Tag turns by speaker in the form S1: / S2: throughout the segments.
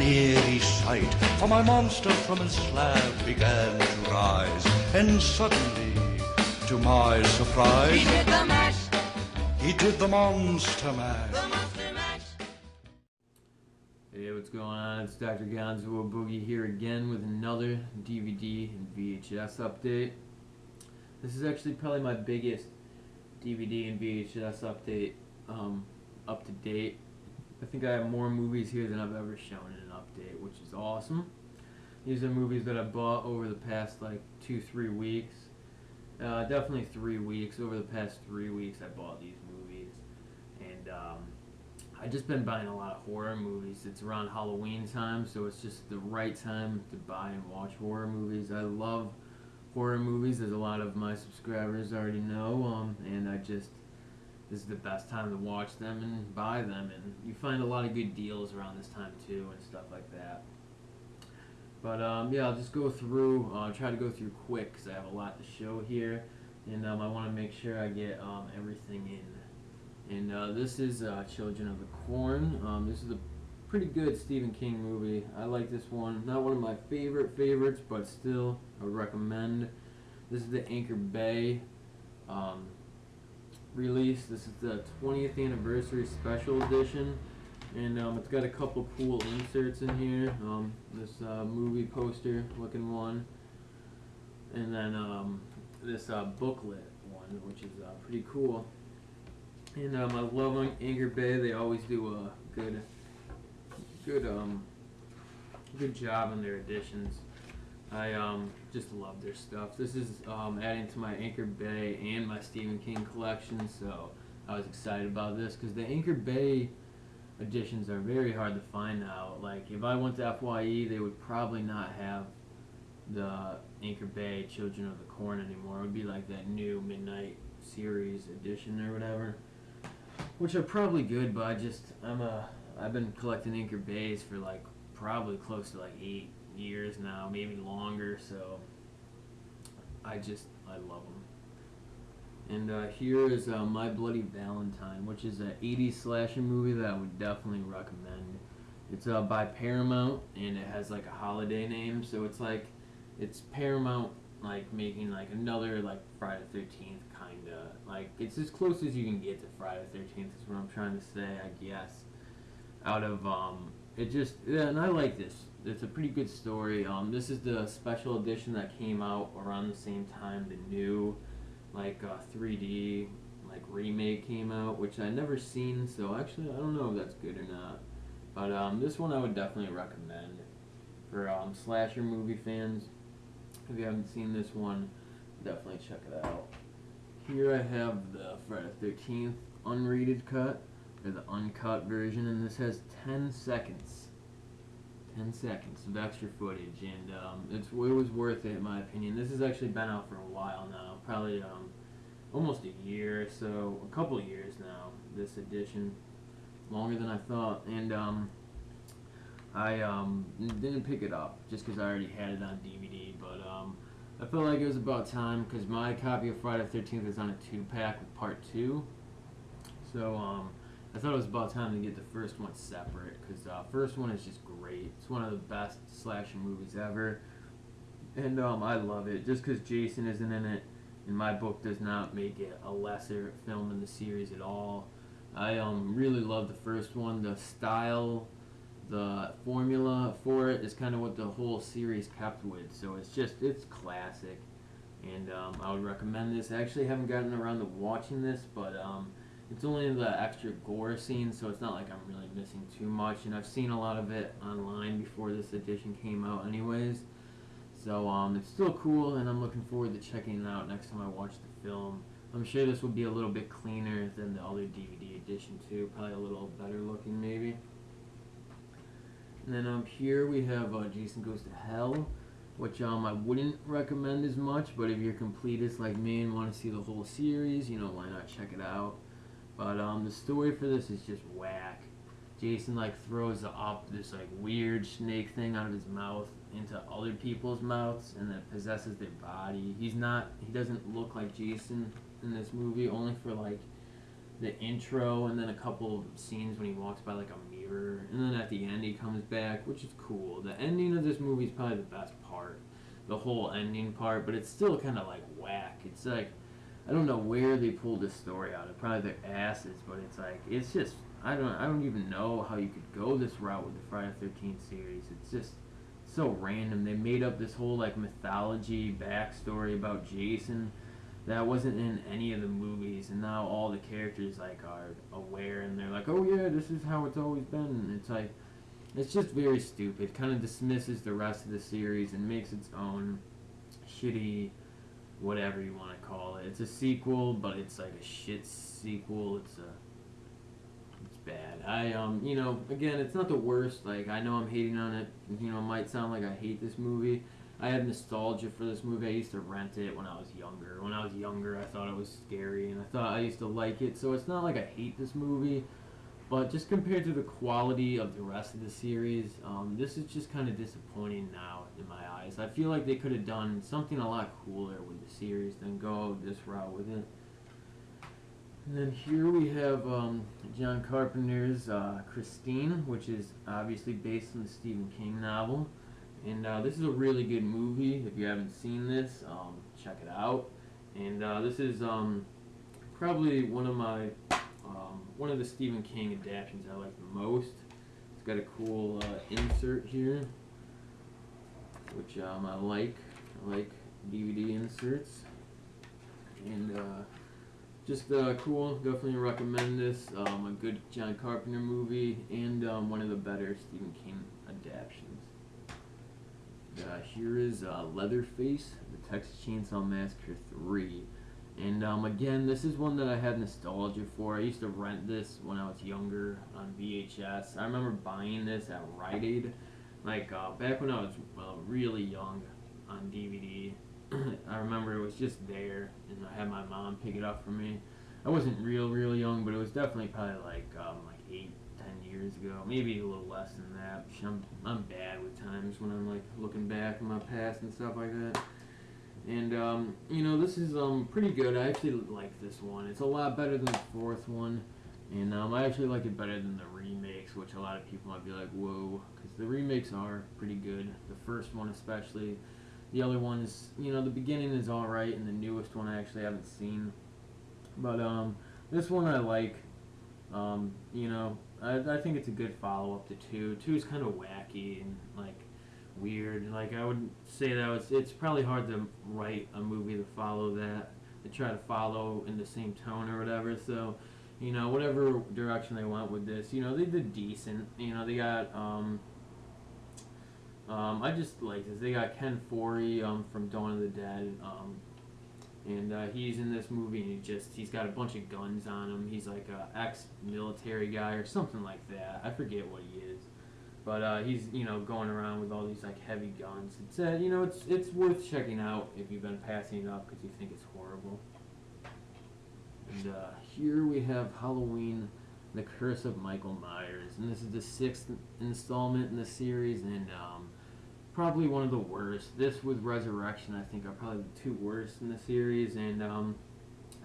S1: an eerie sight, for my monster from his slab began to rise, and suddenly, to my surprise,
S2: He did the mash.
S1: he did the monster mash.
S2: The monster mash.
S3: Hey, what's going on? It's Dr. Gonzo Boogie here again with another DVD and VHS update. This is actually probably my biggest DVD and VHS update up to date. I think I have more movies here than I've ever shown in an update, which is awesome. These are movies that I bought over the past like 2-3 weeks. Definitely 3 weeks. Over the past 3 weeks I bought these movies. And I've just been buying a lot of horror movies. It's around Halloween time, so it's just the right time to buy and watch horror movies. I love horror movies, as a lot of my subscribers already know, and this is the best time to watch them and buy them, and you find a lot of good deals around this time too and stuff like that. But yeah, I'll just go through, try to go through quick because I have a lot to show here, and I want to make sure I get everything in. And this is Children of the Corn. This is a pretty good Stephen King movie. I like this one. Not one of my favorites, but still I would recommend. This is the Anchor Bay release. This is the 20th anniversary special edition, and it's got a couple cool inserts in here. This movie poster looking one, and then this booklet one, which is pretty cool. And I love Anchor Bay. They always do a good job on their editions. I just love their stuff. This is adding to my Anchor Bay and my Stephen King collection, so I was excited about this because the Anchor Bay editions are very hard to find now. Like if I went to FYE, they would probably not have the Anchor Bay Children of the Corn anymore. It would be like that new Midnight Series edition or whatever, which are probably good, but I've been collecting Anchor Bays for like probably close to like 8 years now, maybe longer, so I love them. And here is My Bloody Valentine, which is an 80s slasher movie that I would definitely recommend. It's by Paramount, and it has like a holiday name, so it's Paramount like making like another like Friday the 13th kinda, like it's as close as you can get to Friday the 13th is what I'm trying to say, I guess. Out of yeah, and I like this. It's a pretty good story. This is the special edition that came out around the same time the new like 3D like remake came out, which I never seen, so actually I don't know if that's good or not. But this one I would definitely recommend for slasher movie fans. If you haven't seen this one, definitely check it out. Here I have the Friday the 13th unrated cut, or the uncut version, and this has 10 seconds of extra footage, and it was worth it in my opinion. This has actually been out for a while now, probably almost a year or so, a couple of years now, this edition, longer than I thought, and I didn't pick it up just because I already had it on DVD, but I felt like it was about time because my copy of Friday the 13th is on a 2-pack with part 2, so I thought it was about time to get the first one separate because first one is just great. It's one of the best slasher movies ever, and I love it. Just because Jason isn't in it, in my book, does not make it a lesser film in the series at all. I really love the first one. The style, the formula for it is kind of what the whole series kept with, so it's classic, and I would recommend this. I actually haven't gotten around to watching this, but it's only the extra gore scenes, so it's not like I'm really missing too much, and I've seen a lot of it online before this edition came out anyways, so it's still cool, and I'm looking forward to checking it out next time I watch the film. I'm sure this will be a little bit cleaner than the other DVD edition too, probably a little better looking maybe. And then here we have Jason Goes to Hell, which I wouldn't recommend as much, but if you're completist like me and want to see the whole series, you know, why not check it out. But the story for this is just whack. Jason like throws up this like weird snake thing out of his mouth into other people's mouths, and then possesses their body. He doesn't look like Jason in this movie, only for like the intro and then a couple of scenes when he walks by like a mirror whatever. And then at the end he comes back, which is cool. The ending of this movie is probably the best part, the whole ending part, but it's still kind of like whack. It's like, I don't know where they pulled this story out of, probably their asses, but it's like, it's just, I don't even know how you could go this route with the Friday the 13th series. It's just so random. They made up this whole like mythology backstory about Jason that wasn't in any of the movies, and now all the characters like are aware, and they're like, oh yeah, this is how it's always been. And it's like, it's just very stupid. Kind of dismisses the rest of the series and makes its own shitty, whatever you want to call it. It's a sequel, but it's like a shit sequel. It's bad. You know, again, it's not the worst. Like, I know I'm hating on it. You know, it might sound like I hate this movie. I have nostalgia for this movie. I used to rent it when I was younger. When I was younger, I thought it was scary, and I thought I used to like it. So it's not like I hate this movie, but just compared to the quality of the rest of the series, this is just kind of disappointing now in my eyes. I feel like they could have done something a lot cooler with the series than go this route with it. And then here we have John Carpenter's Christine, which is obviously based on the Stephen King novel. And this is a really good movie. If you haven't seen this, check it out. And this is probably one of the Stephen King adaptations I like the most. It's got a cool insert here, which I like. I like DVD inserts. And just cool. Definitely recommend this. A good John Carpenter movie, and one of the better Stephen King adaptations. Here is Leatherface, the Texas Chainsaw Massacre 3. And again, this is one that I had nostalgia for. I used to rent this when I was younger on VHS. I remember buying this at Rite Aid, like back when I was really young, on DVD. I remember it was just there, and I had my mom pick it up for me. I wasn't real young, but it was definitely probably like 8-10 years ago, maybe a little less than that. I'm bad with times when I'm like looking back in my past and stuff like that. And you know, this is pretty good. I actually like this one. It's a lot better than the fourth one, and I actually like it better than the remakes, which a lot of people might be like, whoa, because the remakes are pretty good. The first one especially. The other ones, you know, the beginning is alright, and the newest one I actually haven't seen. But this one I like. You know, I think it's a good follow-up to 2. 2 is kind of wacky and like weird. Like, I would say that it's probably hard to write a movie to follow that, to try to follow in the same tone or whatever. So, you know, whatever direction they went with this, you know, they did decent. You know, they got I just like this. They got Ken Foree from Dawn of the Dead, and he's in this movie, and he's got a bunch of guns on him. He's like a ex-military guy or something like that. I forget what he is, but he's, you know, going around with all these like heavy guns. It's you know, it's worth checking out if you've been passing it up because you think it's horrible. And here we have Halloween, The Curse of Michael Myers, and this is the 6th installment in the series, and probably one of the worst. This with Resurrection, I think, are probably the 2 worst in the series. And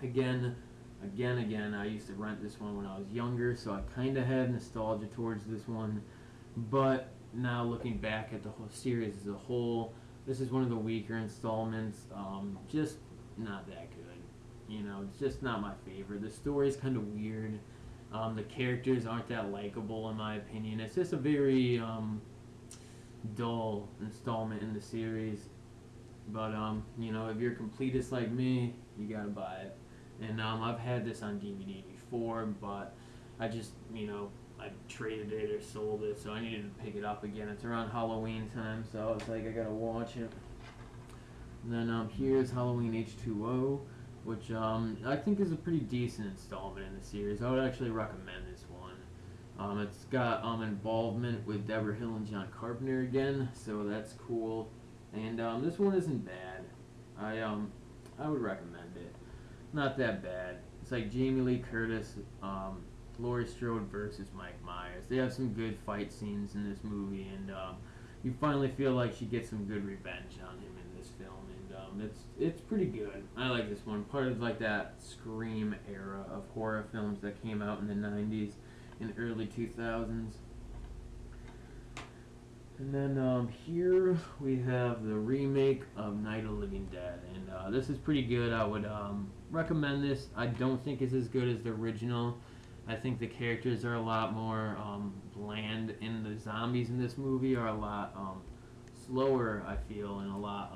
S3: again, I used to rent this one when I was younger, so I kind of had nostalgia towards this one. But now looking back at the whole series as a whole, this is one of the weaker installments. Just not that good. You know, it's just not my favorite. The story's kind of weird. The characters aren't that likable, in my opinion. It's just a very dull installment in the series, but you know, if you're a completist like me, you gotta buy it. And I've had this on DVD before, but I just, you know, I traded it or sold it, so I needed to pick it up again. It's around Halloween time, so I was like, I gotta watch it. And then here's Halloween H2O, which I think is a pretty decent installment in the series. I would actually recommend this one. It's got involvement with Deborah Hill and John Carpenter again, so that's cool. And this one isn't bad. I would recommend it. Not that bad. It's like Jamie Lee Curtis, Laurie Strode versus Mike Myers. They have some good fight scenes in this movie, and you finally feel like she gets some good revenge on him in this film. And it's pretty good. I like this one. Part of like that Scream era of horror films that came out in the 90s and early 2000s. And then here we have the remake of Night of the Living Dead, and this is pretty good. I would recommend this. I don't think it's as good as the original. I think the characters are a lot more bland, and the zombies in this movie are a lot slower, I feel, and a lot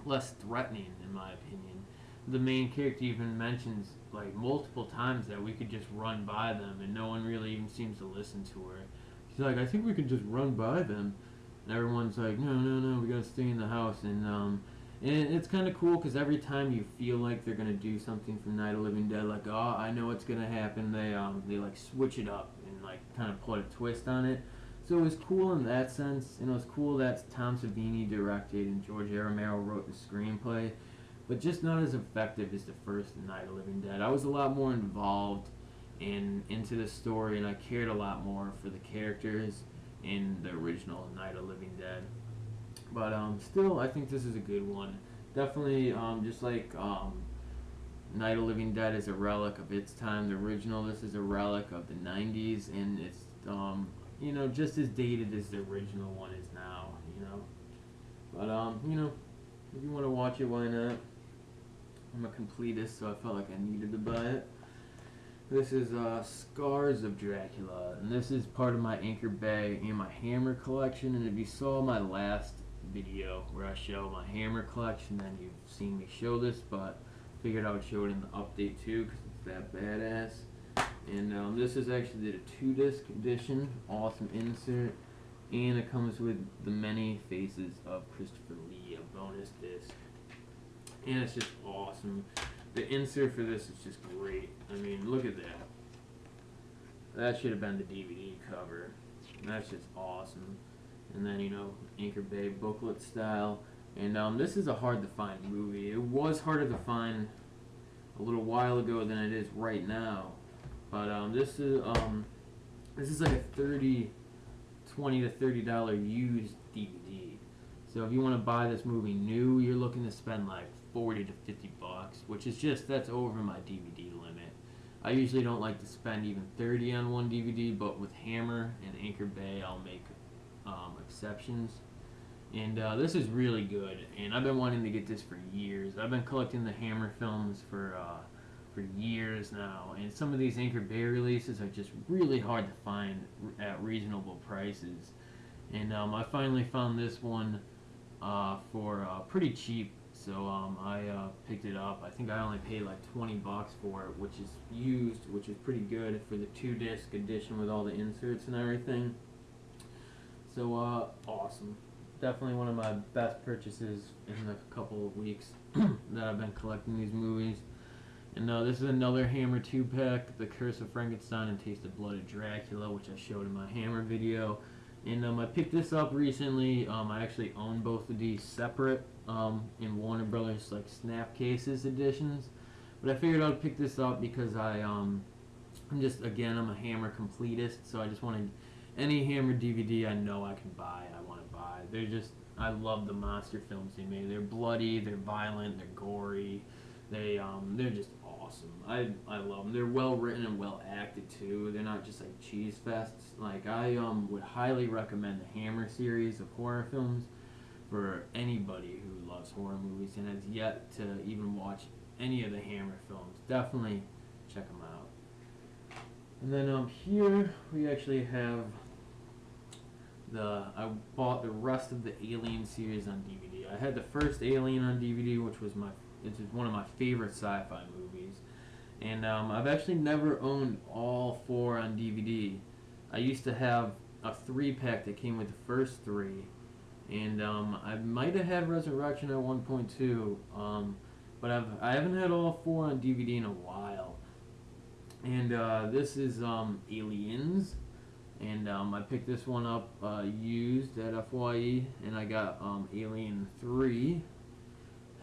S3: less threatening, in my opinion. The main character even mentions like multiple times that we could just run by them, and no one really even seems to listen to her. She's like, I think we could just run by them, and everyone's like, no, no, no, we gotta stay in the house. And it's kind of cool because every time you feel like they're gonna do something from Night of the Living Dead, like, oh, I know what's gonna happen, they like switch it up and like kind of put a twist on it. So it was cool in that sense, and it was cool that Tom Savini directed and George A. Romero wrote the screenplay, but just not as effective as the first Night of the Living Dead. I was a lot more involved and into the story, and I cared a lot more for the characters in the original Night of the Living Dead. But still, I think this is a good one. Definitely, just like Night of the Living Dead is a relic of its time, the original, this is a relic of the 90s, and it's, you know, just as dated as the original one is now, you know. But, you know, if you want to watch it, why not? I'm a completist, so I felt like I needed to buy it. This is Scars of Dracula, and this is part of my Anchor Bay and my Hammer collection. And if you saw my last video where I show my Hammer collection, then you've seen me show this, but figured I would show it in the update too because it's that badass. And this is actually the 2-disc edition, awesome insert, and it comes with the Many Faces of Christopher Lee, a bonus disc. And it's just awesome. The insert for this is just great. I mean, look at that. That should have been the DVD cover. That's just awesome. And then, you know, Anchor Bay booklet style. And this is a hard to find movie. It was harder to find a little while ago than it is right now. But this is like a $20 to $30 used DVD. So if you want to buy this movie new, you're looking to spend like 40 to 50 bucks, which is just, that's over my DVD limit. I usually don't like to spend even 30 on one DVD, but with Hammer and Anchor Bay, I'll make exceptions. And this is really good, and I've been wanting to get this for years. I've been collecting the Hammer films for years now, and some of these Anchor Bay releases are just really hard to find at reasonable prices. And I finally found this one for pretty cheap. So I picked it up. I think I only paid like 20 bucks for it, which is used, which is pretty good for the 2-disc edition with all the inserts and everything. So awesome. Definitely one of my best purchases in the couple of weeks that I've been collecting these movies. And this is another Hammer 2-pack, The Curse of Frankenstein and Taste of Blood of Dracula, which I showed in my Hammer video. And I picked this up recently. I actually own both of these separate in Warner Brothers like Snapcases editions. But I figured I'd pick this up because I'm a Hammer completist, so I just wanted any Hammer DVD I know I can buy, I want to buy. I love the monster films they made. They're bloody, they're violent, they're gory. They're just awesome. I love them. They're well written and well acted too. They're not just like cheese fests. Like I would highly recommend the Hammer series of horror films for anybody who loves horror movies and has yet to even watch any of the Hammer films. Definitely check them out. And then here we actually have I bought the rest of the Alien series on DVD. I had the first Alien on DVD, which was one of my favorite sci-fi movies. And I've actually never owned all 4 on DVD. I used to have a 3-pack that came with the first 3. And I might have had Resurrection at one point too. But I haven't had all 4 on DVD in a while. And this is Aliens. And I picked this one up used at FYE. And I got Alien 3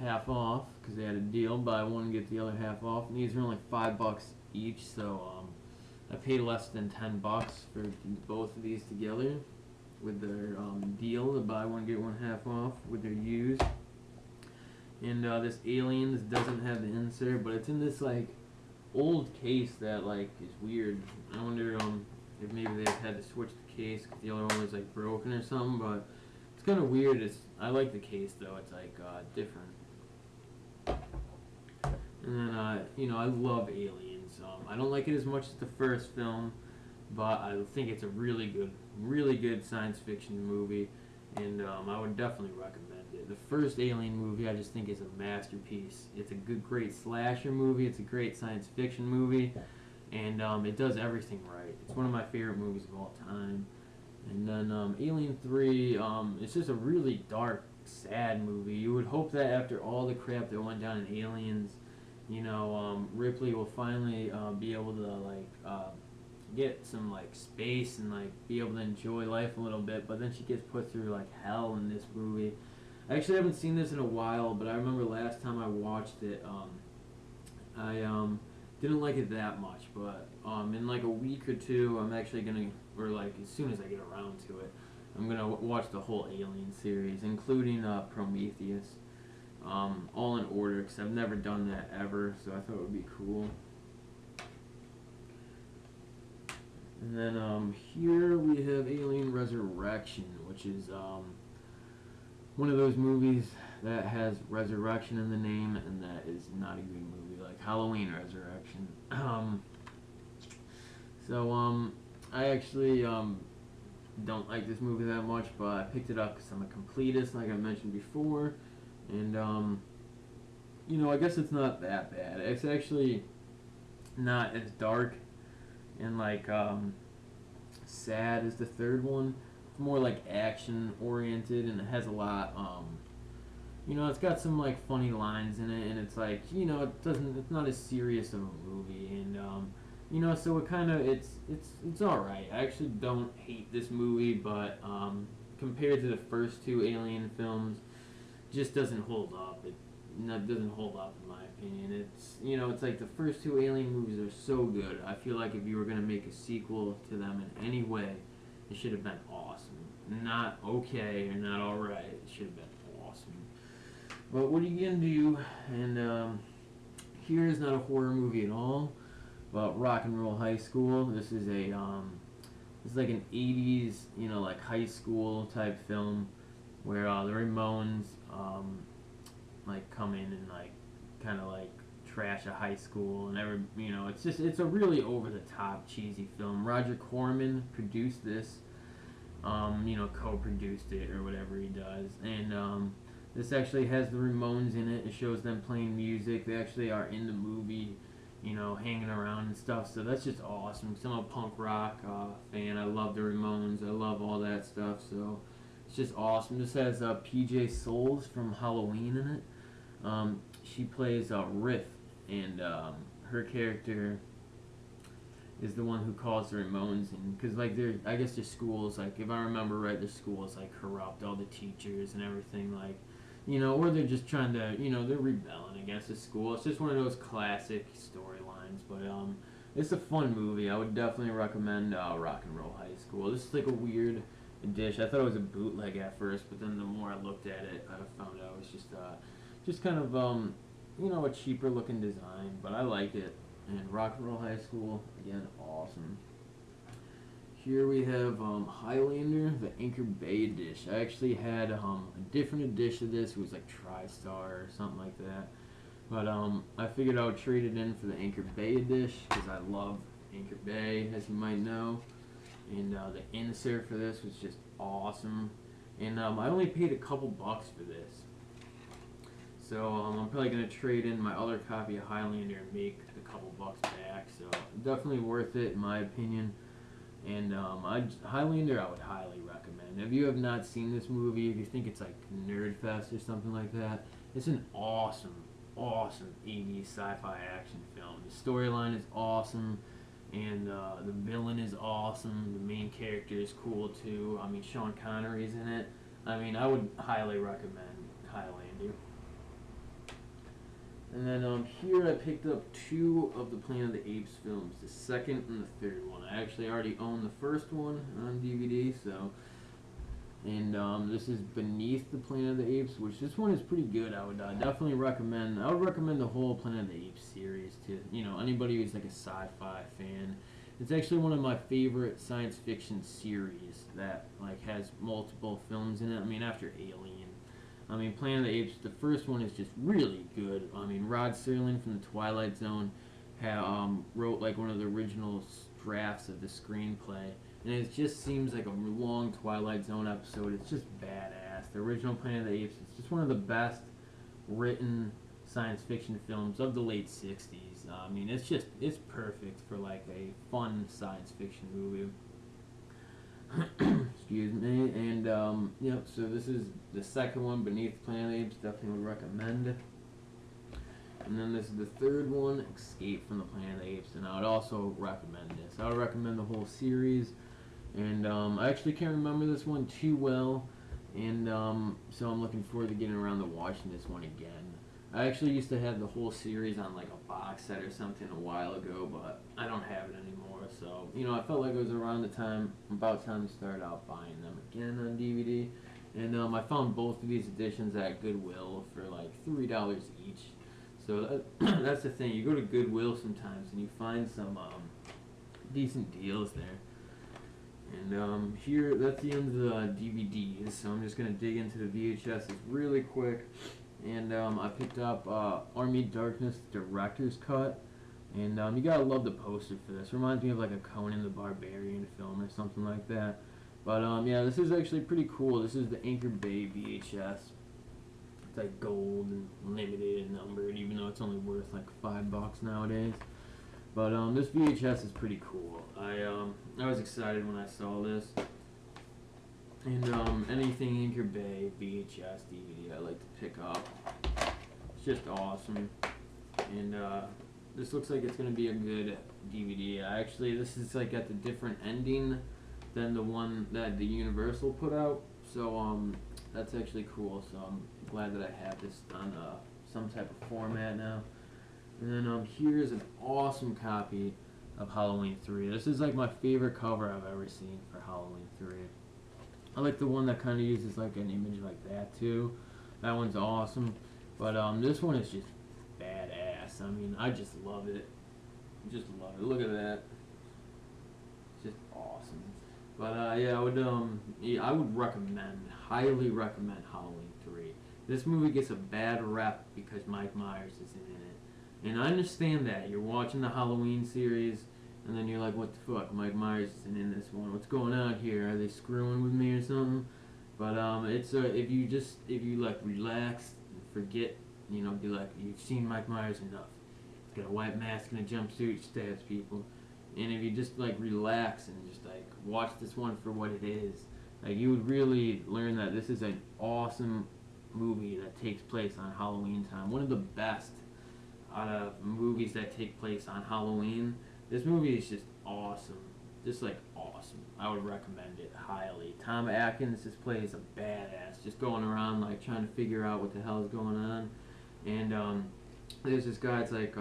S3: half off because they had a deal, buy one get the other half off, and these are only $5 each, so I paid less than 10 bucks for both of these together with their deal to buy one get one half off with their used. And this Aliens doesn't have the insert, but it's in this like old case that like is weird. I wonder if maybe they've had to switch the case because the other one was like broken or something. But it's kind of weird. I like the case though. It's like different. And then I love Aliens. I don't like it as much as the first film, but I think it's a really good science fiction movie, and I would definitely recommend it. The first Alien movie I just think is a masterpiece. It's a great slasher movie. It's a great science fiction movie, and it does everything right. It's one of my favorite movies of all time. And then Alien 3, it's just a really dark, sad movie. You would hope that after all the crap that went down in Aliens, Ripley will finally be able to get some space and be able to enjoy life a little bit. But then she gets put through hell in this movie. I actually haven't seen this in a while, but I remember last time I watched it, I didn't like it that much. But in a week or two, I'm actually gonna, or as soon as I get around to it, I'm gonna watch the whole Alien series, including Prometheus. All in order, because I've never done that ever, so I thought it would be cool. And then here we have Alien Resurrection, which is one of those movies that has resurrection in the name, and that is not a good movie, like Halloween Resurrection. I actually don't like this movie that much, but I picked it up because I'm a completist, like I mentioned before. And, I guess it's not that bad. It's actually not as dark and, sad as the third one. It's more, action-oriented, and it has a lot, it's got some, funny lines in it, and it's, it's not as serious of a movie, and, so it kind of, it's alright. I actually don't hate this movie, but, compared to the first two Alien films, just doesn't hold up. It doesn't hold up in my opinion. It's like the first two Alien movies are so good. I feel like if you were gonna make a sequel to them in any way, it should have been awesome. Not okay or not alright. It should have been awesome. But what are you gonna do? And here is not a horror movie at all, but Rock and Roll High School. This is it's like an 80s, high school type film, where the Ramones come in and kind of trash a high school, and it's a really over the top cheesy film. Roger Corman produced this, co-produced it or whatever he does, and this actually has the Ramones in it. It shows them playing music. They actually are in the movie, hanging around and stuff. So that's just awesome. 'Cause I'm a punk rock fan. I love the Ramones. I love all that stuff. So it's just awesome. This has PJ Souls from Halloween in it. She plays Riff, and her character is the one who calls the Ramones in, because I guess their schools, if I remember right, their school is corrupt, all the teachers and everything, or they're just trying to, they're rebelling against the school. It's just one of those classic storylines, but it's a fun movie. I would definitely recommend Rock and Roll High School. This is a weird dish. I thought it was a bootleg at first, but then the more I looked at it, I found out it was just kind of a cheaper looking design, but I like it. And Rock and Roll High School, again, awesome. Here we have Highlander, the Anchor Bay dish. I actually had a different dish of this. It was TriStar or something like that. But I figured I would trade it in for the Anchor Bay dish because I love Anchor Bay, as you might know. And the insert for this was just awesome. And I only paid a couple bucks for this. So I'm probably going to trade in my other copy of Highlander and make a couple bucks back. So definitely worth it in my opinion. And Highlander I would highly recommend. If you have not seen this movie, if you think it's Nerd Fest or something like that, it's an awesome 80s sci-fi action film. The storyline is awesome, and the villain is awesome. The main character is cool too. I mean, Sean Connery's in it. I would highly recommend Highlander. And then here I picked up two of the Planet of the Apes films, the second and the third one. I actually already own the first one on DVD, so. And this is Beneath the Planet of the Apes, which this one is pretty good. I would definitely recommend. I would recommend the whole Planet of the Apes series to anybody who's a sci-fi fan. It's actually one of my favorite science fiction series that like has multiple films in it. I mean, after Alien, I mean, Planet of the Apes. The first one is just really good. I mean, Rod Serling from the Twilight Zone wrote like one of the original drafts of the screenplay, and it just seems like a long Twilight Zone episode. It's just badass. The original Planet of the Apes is just one of the best written science fiction films of the late 60s. I mean, it's perfect for like a fun science fiction movie. Excuse me. And so this is the second one, Beneath Planet of the Apes. Definitely would recommend. And then this is the third one, Escape from the Planet of the Apes, and I would also recommend this. I would recommend the whole series, and I actually can't remember this one too well, and so I'm looking forward to getting around to watching this one again. I actually used to have the whole series on like a box set or something a while ago, but I don't have it anymore. So I felt like it was about time to start out buying them again on DVD, and I found both of these editions at Goodwill for like $3 each. So that's the thing. You go to Goodwill sometimes and you find some decent deals there. And here, that's the end of the DVDs. So I'm just gonna dig into the VHSs really quick. And I picked up Army of Darkness Director's Cut, and you gotta love the poster for this. Reminds me of like a Conan the Barbarian film or something like that. But yeah, this is actually pretty cool. This is the Anchor Bay VHS. It's like gold and limited and numbered, even though it's only worth like $5 nowadays. But this VHS is pretty cool. I was excited when I saw this. And anything Anchor Bay VHS DVD I like to pick up. It's just awesome. And this looks like it's gonna be a good DVD. Actually, this is like at the different ending than the one that the Universal put out. So that's actually cool. So I'm glad that I have this on some type of format now. And then here's an awesome copy of Halloween 3. This is like my favorite cover I've ever seen for Halloween 3. I like the one that kind of uses like an image like that too. That one's awesome. But this one is just badass. I mean, I just love it. Just love it. Look at that. It's just awesome. But yeah, I would highly recommend Halloween 3. This movie gets a bad rep because Mike Myers isn't in it. And I understand that. You're watching the Halloween series, and then you're like, what the fuck? Mike Myers isn't in this one. What's going on here? Are they screwing with me or something? But it's if you like relax and forget, be like, you've seen Mike Myers enough. He's got a white mask and a jumpsuit, stabs people. And if you just like relax and just like watch this one for what it is, like you would really learn that this is an awesome movie that takes place on Halloween time. One of the best out of movies that take place on Halloween. This movie is just awesome. Just like awesome. I would recommend it highly. Tom Atkins just plays a badass, just going around like trying to figure out what the hell is going on. And there's this guy, it's like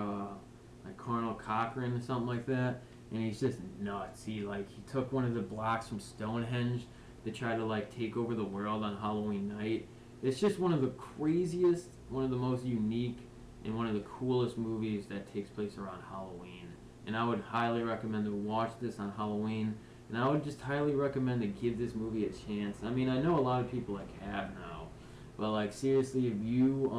S3: Colonel Cochran or something like that, and he's just nuts. He took one of the blocks from Stonehenge to try to like take over the world on Halloween night. It's just one of the craziest, one of the most unique, and one of the coolest movies that takes place around Halloween. And I would highly recommend to watch this on Halloween. And I would just highly recommend to give this movie a chance. I mean, I know a lot of people like have now, but like seriously, if you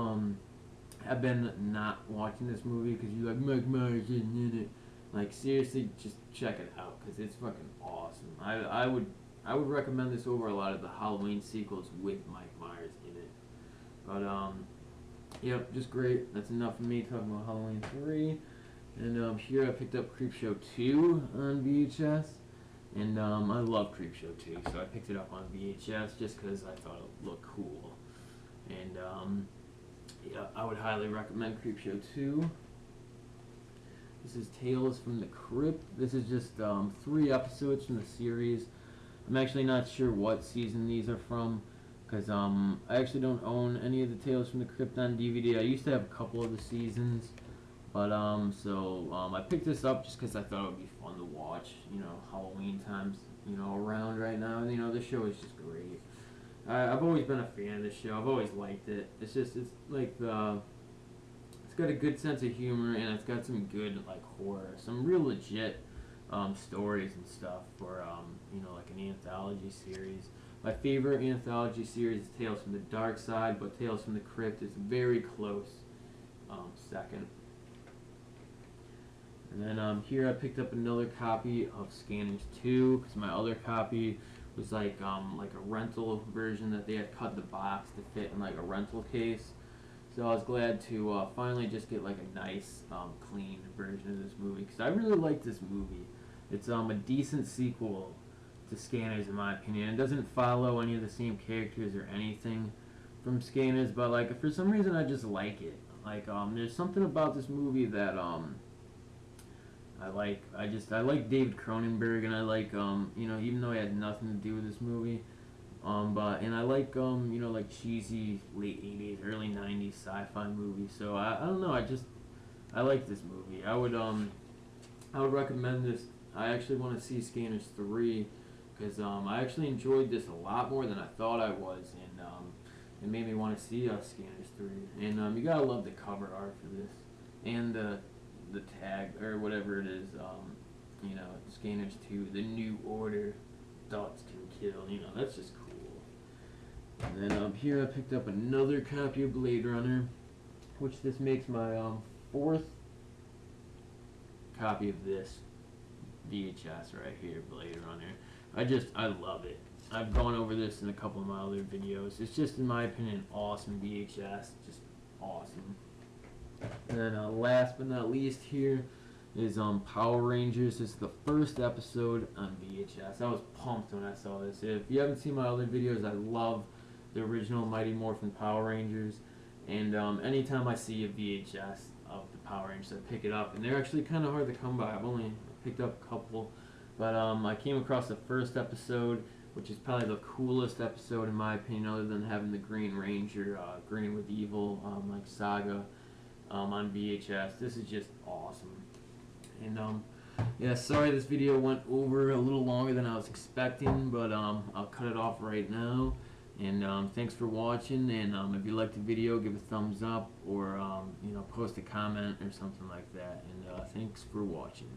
S3: have been not watching this movie because you like Mike Myers isn't in it, like seriously, just check it out because it's fucking awesome. I would recommend this over a lot of the Halloween sequels with Mike Myers in it. But yep, just great. That's enough of me talking about Halloween 3. And here I picked up Creepshow 2 on VHS. And I love Creepshow 2, so I picked it up on VHS just because I thought it looked cool. And yeah, I would highly recommend Creepshow 2. This is Tales from the Crypt. This is just 3 episodes from the series. I'm actually not sure what season these are from, because I actually don't own any of the Tales from the Crypt on DVD. I used to have a couple of the seasons, but I picked this up just because I thought it would be fun to watch. Halloween time's around right now. This show is just great. I've always been a fan of this show. I've always liked it. It's got a good sense of humor, and it's got some good like horror, some real legit stories and stuff for like an anthology series. My favorite anthology series is Tales from the Dark Side, but Tales from the Crypt is very close second. And then here I picked up another copy of Scanners 2 because my other copy was like a rental version that they had cut the box to fit in like a rental case. So I was glad to finally just get like a nice clean version of this movie because I really like this movie. It's a decent sequel to Scanners in my opinion. It doesn't follow any of the same characters or anything from Scanners, but like for some reason I just like it. Like there's something about this movie that I like. I like David Cronenberg, and I like even though he had nothing to do with this movie, and I like like cheesy late 80s, early 90s sci-fi movies. So I don't know. I like this movie. I would recommend this. I actually want to see Scanners 3 because I actually enjoyed this a lot more than I thought I was, and it made me want to see Scanners 3. And you gotta love the cover art for this, and the tag or whatever it is. Scanners 2, the New Order, thoughts can kill. That's just cool. And then here I picked up another copy of Blade Runner, which this makes my fourth copy of this VHS right here, Blade Runner. I love it. I've gone over this in a couple of my other videos. It's just, in my opinion, an awesome VHS. Just awesome. And then last but not least here is Power Rangers. This is the first episode on VHS. I was pumped when I saw this. If you haven't seen my other videos, I love the original Mighty Morphin Power Rangers. And anytime I see a VHS of the Power Rangers, I pick it up. And they're actually kind of hard to come by. I've only picked up a couple. But I came across the first episode, which is probably the coolest episode in my opinion, other than having the Green Ranger, Green with Evil, like saga on VHS. This is just awesome. And yeah, sorry this video went over a little longer than I was expecting, but I'll cut it off right now. And thanks for watching. And if you liked the video, give a thumbs up or post a comment or something like that. And thanks for watching.